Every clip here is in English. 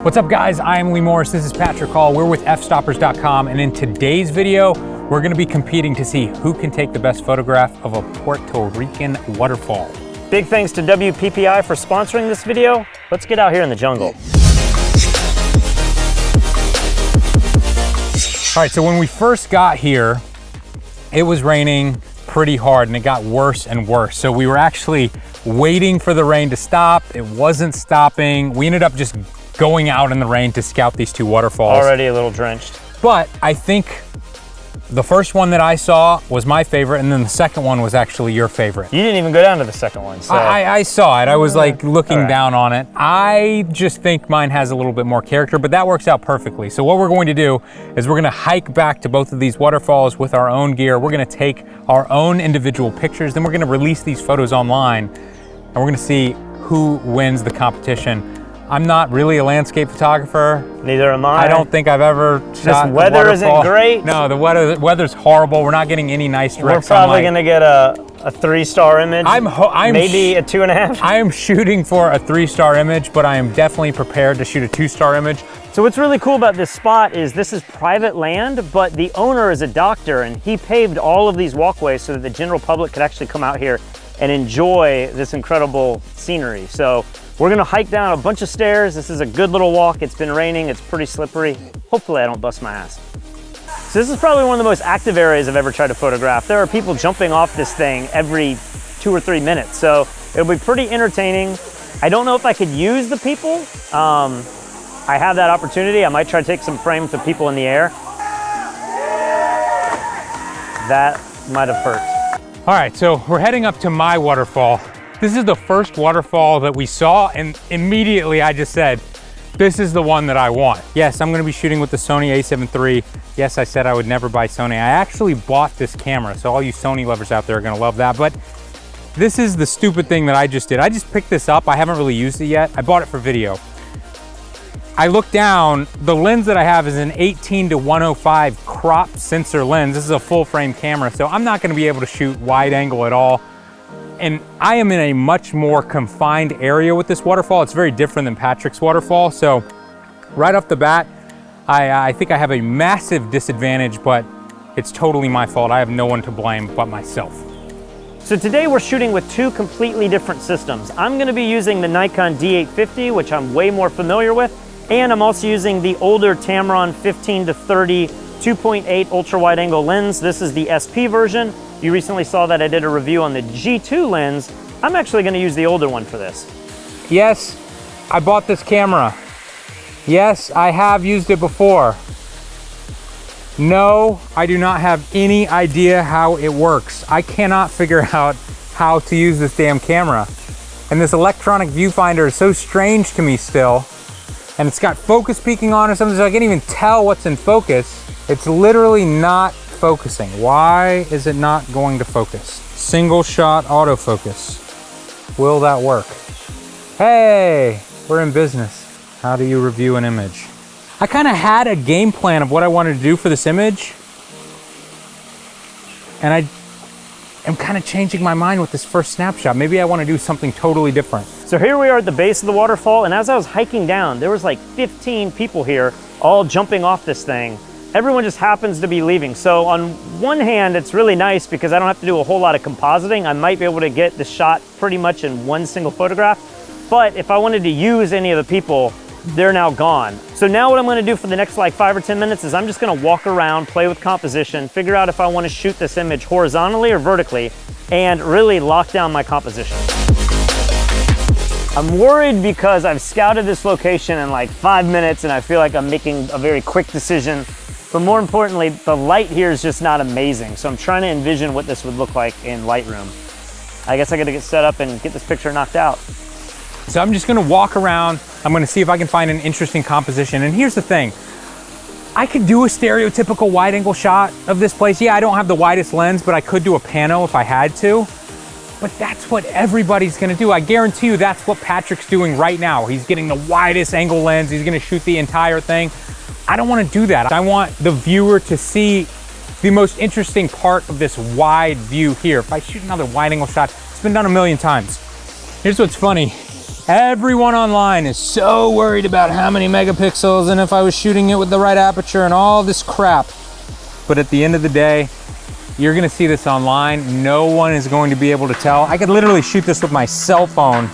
What's up guys, I am Lee Morris, this is Patrick Hall, we're with fstoppers.com, and in today's video, we're gonna be competing to see who can take the best photograph of a Puerto Rican waterfall. Big thanks to WPPI for sponsoring this video. Let's get out here in the jungle. All right, so when we first got here, it was raining pretty hard and it got worse and worse. So we were actually waiting for the rain to stop. It wasn't stopping. We ended up just going out in the rain to scout these two waterfalls. Already a little drenched. But I think the first one that I saw was my favorite, and then the second one was actually your favorite. You didn't even go down to the second one, so. I saw it. I was like looking down on it. I just think mine has a little bit more character, but that works out perfectly. So what we're going to do is we're gonna hike back to both of these waterfalls with our own gear. We're gonna take our own individual pictures, then we're gonna release these photos online, and we're gonna see who wins the competition. I'm not really a landscape photographer. Neither am I. I don't think I've ever shot This weather isn't great. No, the weather's horrible. We're not getting any nice direct sunlight. We're probably sunlight. gonna get a 3-star image. Maybe a 2.5. I am shooting for a 3-star image, but I am definitely prepared to shoot a 2-star image. So what's really cool about this spot is this is private land, but the owner is a doctor and he paved all of these walkways so that the general public could actually come out here and enjoy this incredible scenery. So we're gonna hike down a bunch of stairs. This is a good little walk. It's been raining, it's pretty slippery. Hopefully I don't bust my ass. So this is probably one of the most active areas I've ever tried to photograph. There are people jumping off this thing every 2 or 3 minutes. So it'll be pretty entertaining. I don't know if I could use the people. I have that opportunity. I might try to take some frames of people in the air. That might have hurt. All right, so we're heading up to my waterfall. This is the first waterfall that we saw, and immediately I just said, this is the one that I want. Yes, I'm gonna be shooting with the Sony a7 III. Yes, I said I would never buy Sony. I actually bought this camera, so all you Sony lovers out there are gonna love that, but this is the stupid thing that I just did. I just picked this up. I haven't really used it yet. I bought it for video. I looked down, the lens that I have is an 18-105 crop sensor lens. This is a full frame camera, so I'm not gonna be able to shoot wide angle at all. And I am in a much more confined area with this waterfall. It's very different than Patrick's waterfall. So right off the bat, I think I have a massive disadvantage, but it's totally my fault. I have no one to blame but myself. So today we're shooting with two completely different systems. I'm gonna be using the Nikon D850, which I'm way more familiar with, and I'm also using the older Tamron 15-30 2.8 ultra wide angle lens. This is the SP version. You recently saw that I did a review on the G2 lens. I'm actually gonna use the older one for this. Yes, I bought this camera. Yes, I have used it before. No, I do not have any idea how it works. I cannot figure out how to use this damn camera. And this electronic viewfinder is so strange to me still. And it's got focus peaking on or something, so I can't even tell what's in focus. It's literally not focusing. Why is it not going to focus? Single shot autofocus. Will that work? Hey, we're in business. How do you review an image? I kind of had a game plan of what I wanted to do for this image, and I am kind of changing my mind with this first snapshot. Maybe I want to do something totally different. So here we are at the base of the waterfall, and as I was hiking down, there was like 15 people here, all jumping off this thing. Everyone just happens to be leaving. So on one hand, it's really nice because I don't have to do a whole lot of compositing. I might be able to get the shot pretty much in one single photograph. But if I wanted to use any of the people, they're now gone. So now what I'm gonna do for the next like 5 or 10 minutes is I'm just gonna walk around, play with composition, figure out if I wanna shoot this image horizontally or vertically, and really lock down my composition. I'm worried because I've scouted this location in like 5 minutes and I feel like I'm making a very quick decision. But more importantly, the light here is just not amazing. So I'm trying to envision what this would look like in Lightroom. I guess I gotta get set up and get this picture knocked out. So I'm just gonna walk around. I'm gonna see if I can find an interesting composition. And here's the thing. I could do a stereotypical wide angle shot of this place. Yeah, I don't have the widest lens, but I could do a pano if I had to. But that's what everybody's gonna do. I guarantee you that's what Patrick's doing right now. He's getting the widest angle lens. He's gonna shoot the entire thing. I don't wanna do that. I want the viewer to see the most interesting part of this wide view here. If I shoot another wide angle shot, it's been done a million times. Here's what's funny. Everyone online is so worried about how many megapixels and if I was shooting it with the right aperture and all this crap. But at the end of the day, you're gonna see this online. No one is going to be able to tell. I could literally shoot this with my cell phone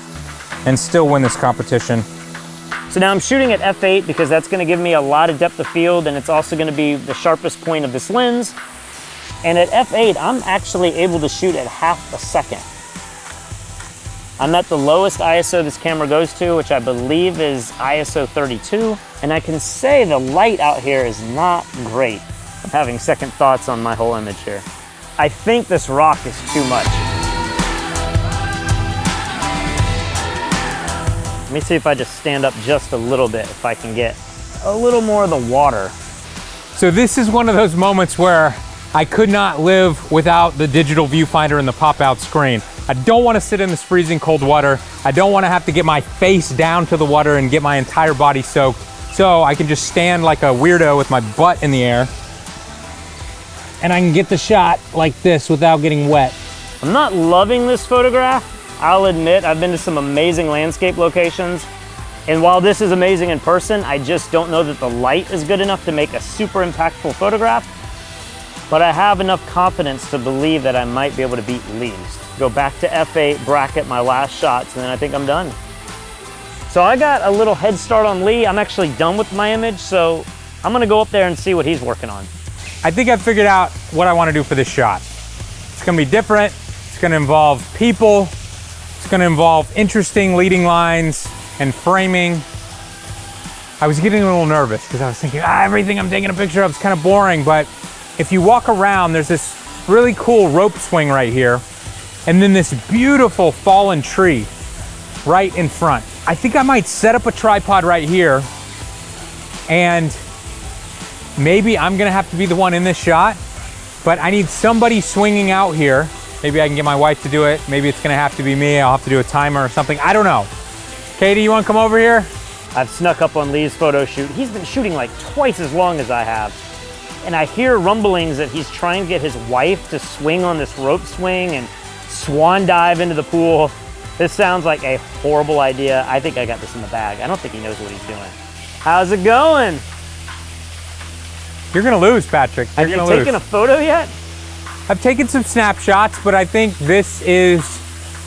and still win this competition. So now I'm shooting at f8 because that's gonna give me a lot of depth of field, and it's also gonna be the sharpest point of this lens. And at f8, I'm actually able to shoot at half a second. I'm at the lowest ISO this camera goes to, which I believe is ISO 32. And I can say the light out here is not great. I'm having second thoughts on my whole image here. I think this rock is too much. Let me see if I just stand up just a little bit, if I can get a little more of the water. So this is one of those moments where I could not live without the digital viewfinder and the pop-out screen. I don't want to sit in this freezing cold water. I don't want to have to get my face down to the water and get my entire body soaked. So I can just stand like a weirdo with my butt in the air. And I can get the shot like this without getting wet. I'm not loving this photograph. I'll admit, I've been to some amazing landscape locations. And while this is amazing in person, I just don't know that the light is good enough to make a super impactful photograph. But I have enough confidence to believe that I might be able to beat Lee's. Go back to f8, bracket my last shots, and then I think I'm done. So I got a little head start on Lee. I'm actually done with my image, so I'm gonna go up there and see what he's working on. I think I've figured out what I want to do for this shot. It's gonna be different. It's gonna involve people. It's gonna involve interesting leading lines and framing. I was getting a little nervous because I was thinking, everything I'm taking a picture of is kind of boring, but if you walk around, there's this really cool rope swing right here, and then this beautiful fallen tree right in front. I think I might set up a tripod right here, and maybe I'm gonna have to be the one in this shot, but I need somebody swinging out here. Maybe I can get my wife to do it. Maybe it's gonna have to be me. I'll have to do a timer or something. I don't know. Katie, you wanna come over here? I've snuck up on Lee's photo shoot. He's been shooting like twice as long as I have. And I hear rumblings that he's trying to get his wife to swing on this rope swing and swan dive into the pool. This sounds like a horrible idea. I think I got this in the bag. I don't think he knows what he's doing. How's it going? You're gonna lose, Patrick. You're Have you taken a photo yet? I've taken some snapshots, but I think this is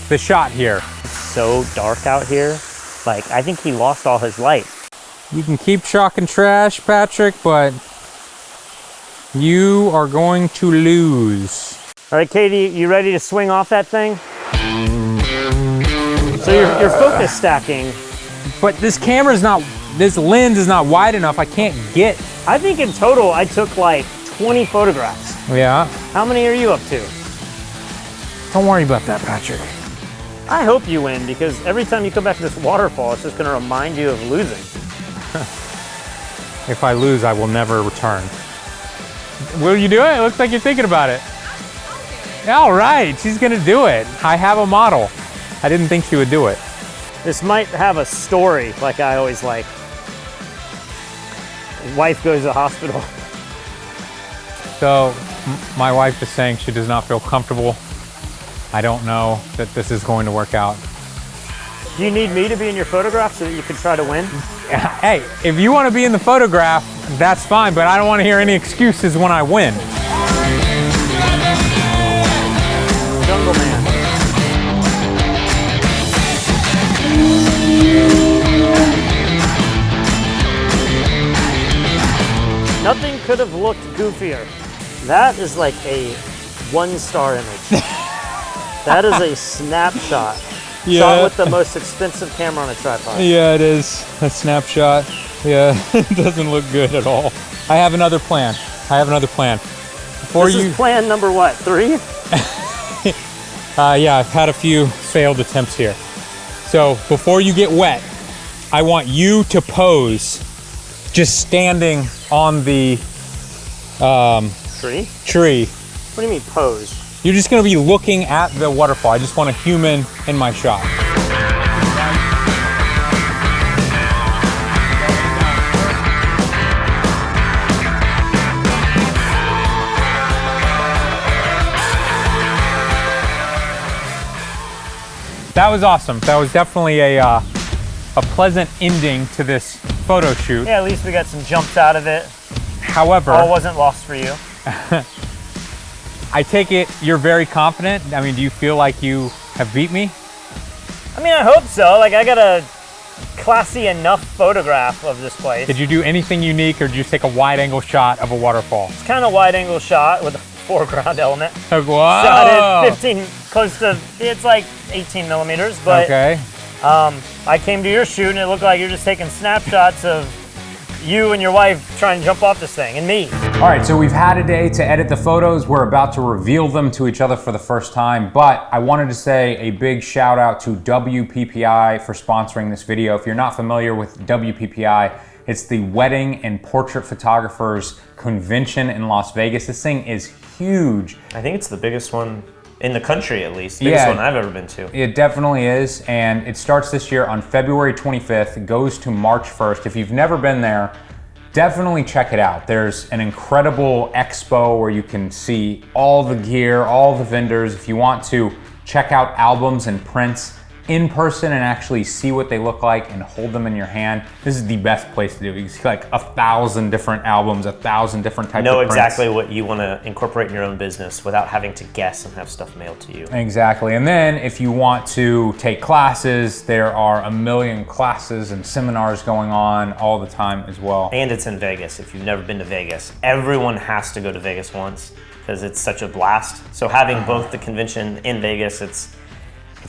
the shot here. It's so dark out here. Like, I think he lost all his light. You can keep chalking trash, Patrick, but you are going to lose. All right, Katie, you ready to swing off that thing? So you're focus stacking. But this this lens is not wide enough. I can't get. I think in total, I took like 20 photographs. Yeah. How many are you up to? Don't worry about that, Patrick. I hope you win, because every time you come back to this waterfall, it's just gonna remind you of losing. If I lose, I will never return. Will you do it? It looks like you're thinking about it. All right, she's gonna do it. I have a model. I didn't think she would do it. This might have a story, like I always like. Wife goes to the hospital. So my wife is saying she does not feel comfortable. I don't know that this is going to work out. Do you need me to be in your photograph so that you can try to win? Hey, if you want to be in the photograph, that's fine, but I don't want to hear any excuses when I win. Jungle Man. Nothing could have looked goofier. That is like a 1-star image. That is a snapshot. Yeah. Shot with the most expensive camera on a tripod. Yeah, it is a snapshot. Yeah, it doesn't look good at all. I have another plan. This is plan number what, 3? Yeah, I've had a few failed attempts here. So before you get wet, I want you to pose just standing on the tree. What do you mean pose? You're just gonna be looking at the waterfall. I just want a human in my shot. That was awesome. That was definitely a a pleasant ending to this photo shoot. Yeah, at least we got some jumps out of it. However, all wasn't lost for you. I take it you're very confident. I mean, do you feel like you have beat me? I mean, I hope so. Like, I got a classy enough photograph of this place. Did you do anything unique, or did you just take a wide angle shot of a waterfall? It's kind of wide angle shot with a foreground element. Whoa. Shot at 15, close to, it's like 18 millimeters, but okay. I came to your shoot and it looked like you're just taking snapshots of you and your wife trying to jump off this thing, and me. All right, so we've had a day to edit the photos. We're about to reveal them to each other for the first time, but I wanted to say a big shout out to WPPI for sponsoring this video. If you're not familiar with WPPI, it's the Wedding and Portrait Photographers Convention in Las Vegas. This thing is huge. I think it's the biggest one in the country, at least. Biggest one I've ever been to. It definitely is, and it starts this year on February 25th, goes to March 1st. If you've never been there, definitely check it out. There's an incredible expo where you can see all the gear, all the vendors. If you want to check out albums and prints in person and actually see what they look like and hold them in your hand, this is the best place to do it. You see like 1,000 different albums, 1,000 different types of prints. Know exactly what you want to incorporate in your own business without having to guess and have stuff mailed to you. Exactly. And then if you want to take classes, there are a million classes and seminars going on all the time as well. And it's in Vegas. If you've never been to Vegas, everyone has to go to Vegas once because it's such a blast. So having both the convention in Vegas, it's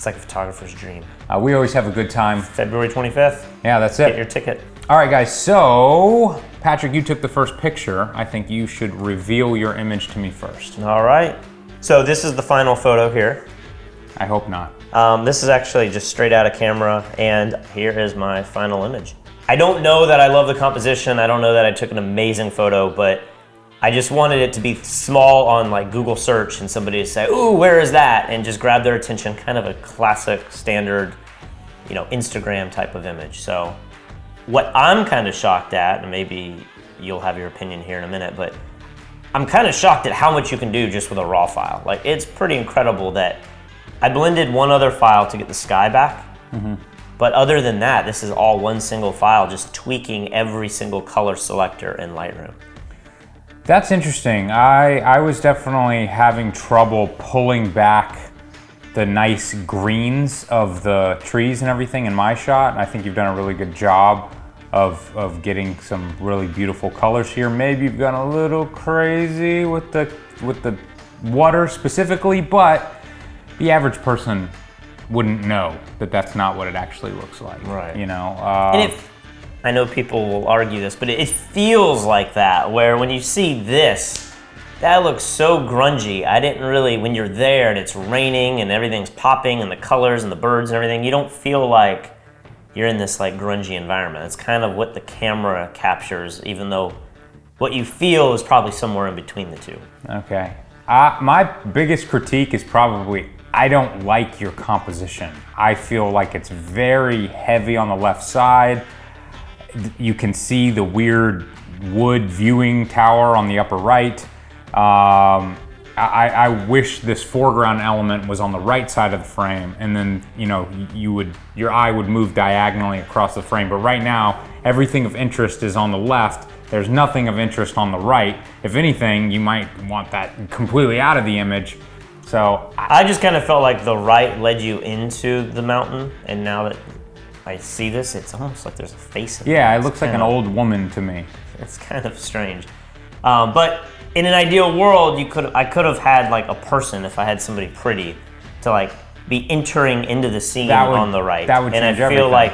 like a photographer's dream. We always have a good time. February 25th. Yeah, that's it. Get your ticket. All right, guys, so Patrick, you took the first picture. I think you should reveal your image to me first. All right. So this is the final photo here. I hope not. This is actually just straight out of camera, and here is my final image. I don't know that I love the composition. I don't know that I took an amazing photo, but I just wanted it to be small on like Google search and somebody to say, ooh, where is that? And just grab their attention, kind of a classic standard, you know, Instagram type of image. So what I'm kind of shocked at, and maybe you'll have your opinion here in a minute, but I'm kind of shocked at how much you can do just with a raw file. Like, it's pretty incredible that I blended one other file to get the sky back. But other than that, this is all one single file, just tweaking every single color selector in Lightroom. That's interesting. I was definitely having trouble pulling back the nice greens of the trees and everything in my shot. I think you've done a really good job of getting some really beautiful colors here. Maybe you've gone a little crazy with the water specifically, but the average person wouldn't know that that's not what it actually looks like. Right. You know. And I know people will argue this, but it feels like that, where when you see this, that looks so grungy. I didn't really, when you're there and it's raining and everything's popping and the colors and the birds and everything, you don't feel like you're in this like grungy environment. It's kind of what the camera captures, even though what you feel is probably somewhere in between the two. Okay. My biggest critique is probably, I don't like your composition. I feel like it's very heavy on the left side. You can see the weird wood viewing tower on the upper right. I wish this foreground element was on the right side of the frame, and then your eye would move diagonally across the frame. But right now, everything of interest is on the left. There's nothing of interest on the right. If anything, you might want that completely out of the image. So I just kind of felt like the right led you into the mountain, and now that I see this, it's almost like there's a face in it. Yeah, it looks like an old woman to me. It's kind of strange. But in an ideal world, I could have had like a person, if I had somebody pretty, to like be entering into the scene on the right. That would change everything. And I feel like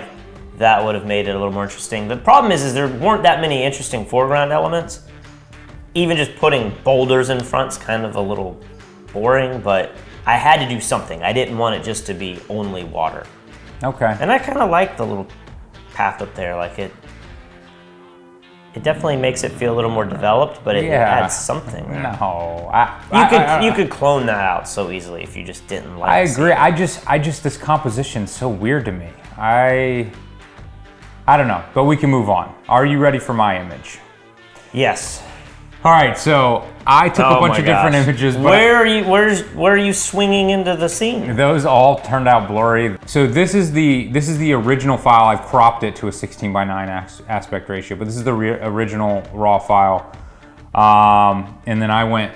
that would have made it a little more interesting. The problem is there weren't that many interesting foreground elements. Even just putting boulders in front's kind of a little boring, but I had to do something. I didn't want it just to be only water. Okay. And I kind of like the little path up there. Like it definitely makes it feel a little more developed, but it adds something. No, you could clone that out so easily if you just didn't like. I agree. I just this composition's so weird to me. I don't know, but we can move on. Are you ready for my image? Yes. All right, so I took a bunch of different images. But where are you swinging into the scene? Those all turned out blurry. So this is the original file. I've cropped it to a 16:9 aspect ratio, but this is the original raw file. And then I went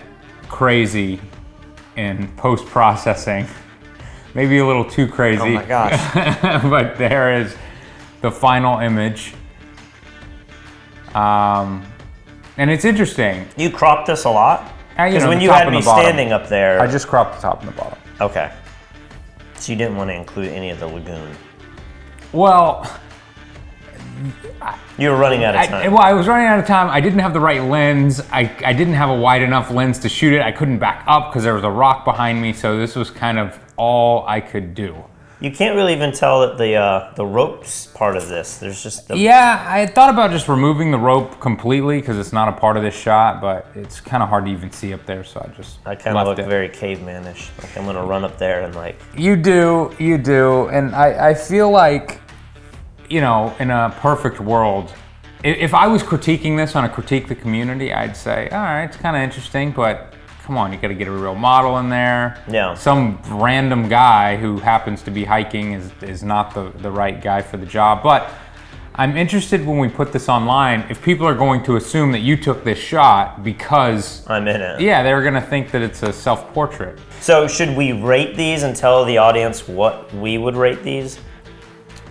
crazy in post-processing. Maybe a little too crazy. Oh my gosh. But there is the final image. And it's interesting. You cropped this a lot? Because when you had me standing up there. I just cropped the top and the bottom. Okay. So you didn't want to include any of the lagoon. Well, you were running out of time. I was running out of time. I didn't have the right lens. I didn't have a wide enough lens to shoot it. I couldn't back up because there was a rock behind me. So this was kind of all I could do. You can't really even tell that the ropes part of this. There's just the... Yeah, I had thought about just removing the rope completely because it's not a part of this shot, but it's kind of hard to even see up there, so I kind of look very cavemanish. Like I'm gonna run up there and like... You do, and I feel like, you know, in a perfect world, if I was critiquing this on a Critique the Community, I'd say, all right, it's kind of interesting, but come on, you got to get a real model in there. Yeah. Some random guy who happens to be hiking is not the right guy for the job. But I'm interested when we put this online, if people are going to assume that you took this shot because I'm in it. Yeah, they're going to think that it's a self-portrait. So should we rate these and tell the audience what we would rate these?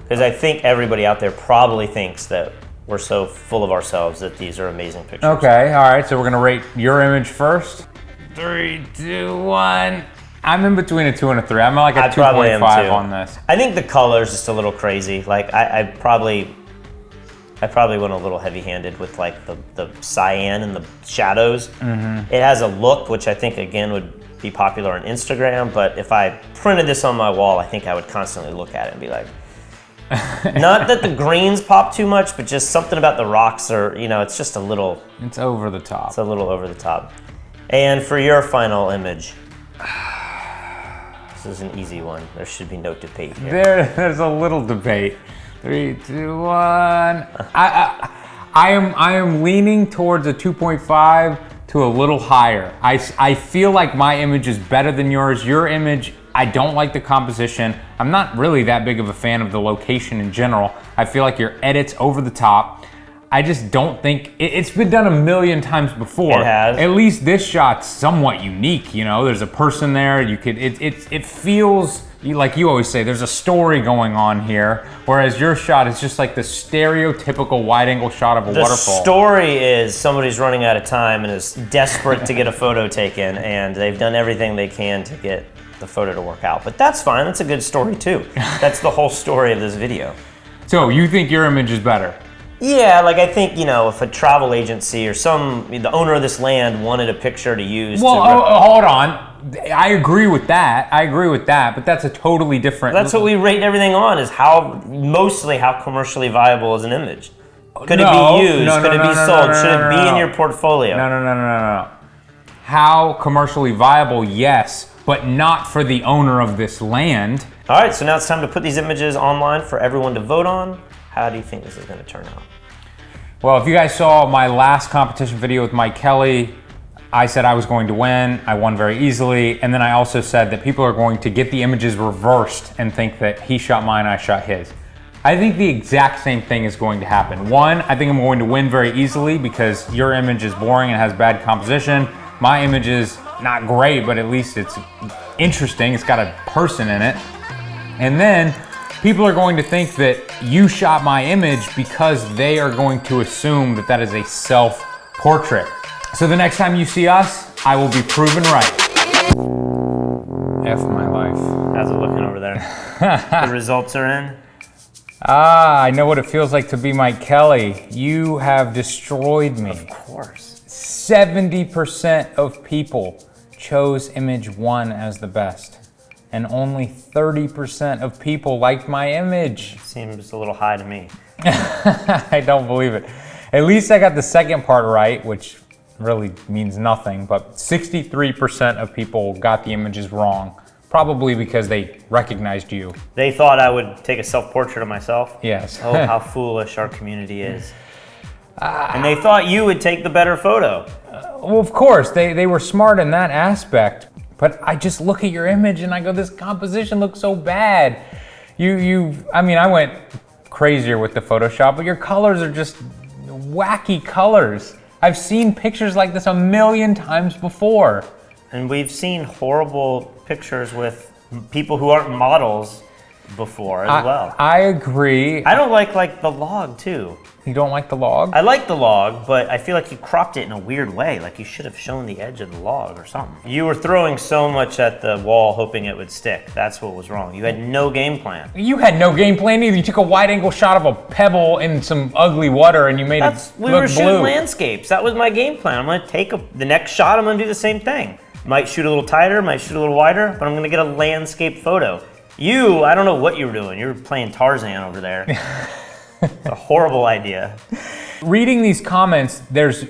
Because I think everybody out there probably thinks that we're so full of ourselves that these are amazing pictures. Okay, all right, so we're going to rate your image first. 3, 2, 1. I'm in between a 2 and a 3. I'm like a 2.5 on this. I think the color's just a little crazy. Like I probably went a little heavy-handed with like the cyan and the shadows. Mm-hmm. It has a look which I think again would be popular on Instagram, but if I printed this on my wall, I think I would constantly look at it and be like, not that the greens pop too much, but just something about the rocks are, you know, it's just a little... It's over the top. It's a little over the top. And for your final image, this is an easy one. There should be no debate here. There's a little debate. 3, 2, 1. I am leaning towards a 2.5 to a little higher. I feel like my image is better than yours. Your image, I don't like the composition. I'm not really that big of a fan of the location in general. I feel like your edit's over the top. I just don't think it's been done a million times before. It has. At least this shot's somewhat unique. You know, there's a person there. You could. It feels like you always say. There's a story going on here. Whereas your shot is just like the stereotypical wide-angle shot of a waterfall. The story is somebody's running out of time and is desperate to get a photo taken, and they've done everything they can to get the photo to work out. But that's fine. That's a good story too. That's the whole story of this video. So you think your image is better? Yeah, like I think, you know, if a travel agency or the owner of this land wanted a picture to use. Well, hold on. I agree with that. But that's a totally different. That's what we rate everything on, is mostly how commercially viable is an image. Could it be used? Could it be sold? Should it be in your portfolio? No. How commercially viable, yes, but not for the owner of this land. All right, so now it's time to put these images online for everyone to vote on. How do you think this is going to turn out? Well, if you guys saw my last competition video with Mike Kelly, I said I was going to win. I won very easily. And then I also said that people are going to get the images reversed and think that he shot mine, I shot his. I think the exact same thing is going to happen. One, I think I'm going to win very easily because your image is boring and has bad composition. My image is not great, but at least it's interesting. It's got a person in it. And then people are going to think that you shot my image because they are going to assume that that is a self-portrait. So the next time you see us, I will be proven right. F my life. How's it looking over there? The results are in. I know what it feels like to be Mike Kelly. You have destroyed me. Of course. 70% of people chose image 1 as the best. And only 30% of people liked my image. Seems a little high to me. I don't believe it. At least I got the second part right, which really means nothing, but 63% of people got the images wrong, probably because they recognized you. They thought I would take a self-portrait of myself? Yes. Oh, how foolish our community is. And they thought you would take the better photo. Well, of course, they were smart in that aspect, but I just look at your image and I go, this composition looks so bad. I mean, I went crazier with the Photoshop, but your colors are just wacky colors. I've seen pictures like this a million times before. And we've seen horrible pictures with people who aren't models before as well. I agree. I don't like the log too. You don't like the log? I like the log, but I feel like you cropped it in a weird way. Like you should have shown the edge of the log or something. You were throwing so much at the wall hoping it would stick. That's what was wrong. You had no game plan. You had no game plan either. You took a wide angle shot of a pebble in some ugly water and you made it look blue. We were shooting landscapes. That was my game plan. I'm gonna take the next shot, I'm gonna do the same thing. Might shoot a little tighter, might shoot a little wider, but I'm gonna get a landscape photo. I don't know what you were doing. You were playing Tarzan over there. It's a horrible idea. Reading these comments, there's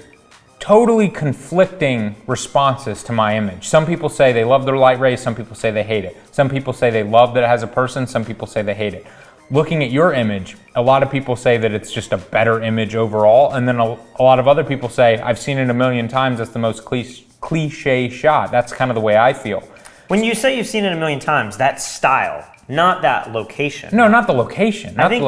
totally conflicting responses to my image. Some people say they love their light rays, some people say they hate it. Some people say they love that it has a person, some people say they hate it. Looking at your image, a lot of people say that it's just a better image overall, and then a lot of other people say, I've seen it a million times, it's the most cliche shot. That's kind of the way I feel. When you say you've seen it a million times, that's style, not that location. No, not the location. I think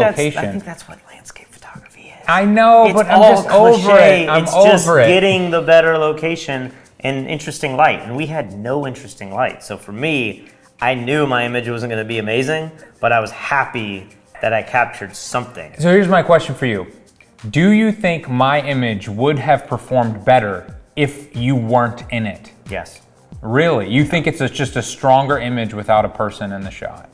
that's what landscape photography is. I know, but I'm just over it. I'm it's over just it. getting the better location and interesting light. And we had no interesting light. So for me, I knew my image wasn't going to be amazing, but I was happy that I captured something. So here's my question for you. Do you think my image would have performed better if you weren't in it? Yes. Really? You think it's just a stronger image without a person in the shot?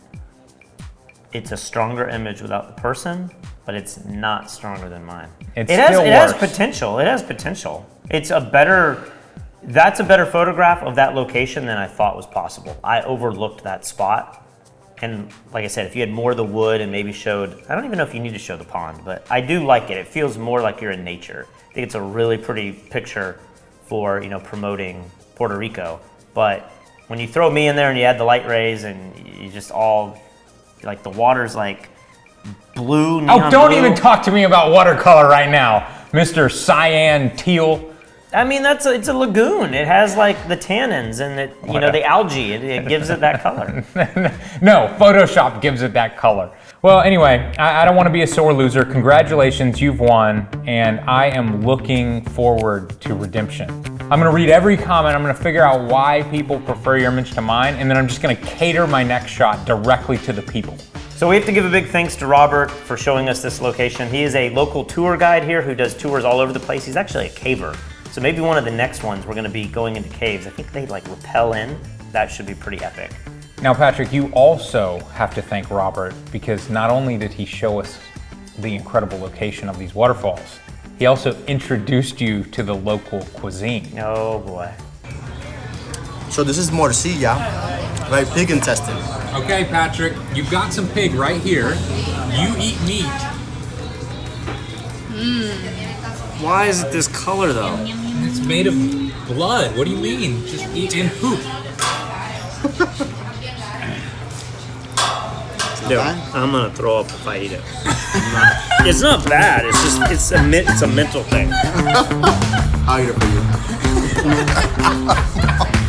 It's a stronger image without the person, but it's not stronger than mine. It has potential. It has potential. That's a better photograph of that location than I thought was possible. I overlooked that spot. And like I said, if you had more of the wood and maybe showed, I don't even know if you need to show the pond, but I do like it. It feels more like you're in nature. I think it's a really pretty picture for, promoting Puerto Rico. But when you throw me in there and you add the light rays and you just all, like the water's like blue, neon don't blue. even talk to me about watercolor right now, Mr. Cyan Teal. I mean, it's a lagoon. It has like the tannins and the algae. It gives it that color. No, Photoshop gives it that color. Well, anyway, I don't want to be a sore loser. Congratulations, you've won, and I am looking forward to redemption. I'm gonna read every comment. I'm gonna figure out why people prefer your image to mine, and then I'm just gonna cater my next shot directly to the people. So we have to give a big thanks to Robert for showing us this location. He is a local tour guide here who does tours all over the place. He's actually a caver. So maybe one of the next ones we're gonna be going into caves. I think they like rappel in. That should be pretty epic. Now, Patrick, you also have to thank Robert because not only did he show us the incredible location of these waterfalls, he also introduced you to the local cuisine. Oh boy. So this is morcilla, right? Pig intestine. Okay, Patrick, you've got some pig right here. You eat meat. Why is it this color though? It's made of blood. What do you mean? Just eat and poop. Dude, I'm gonna throw up if I eat it. It's not bad. It's just it's a mental thing. I'll eat it for you.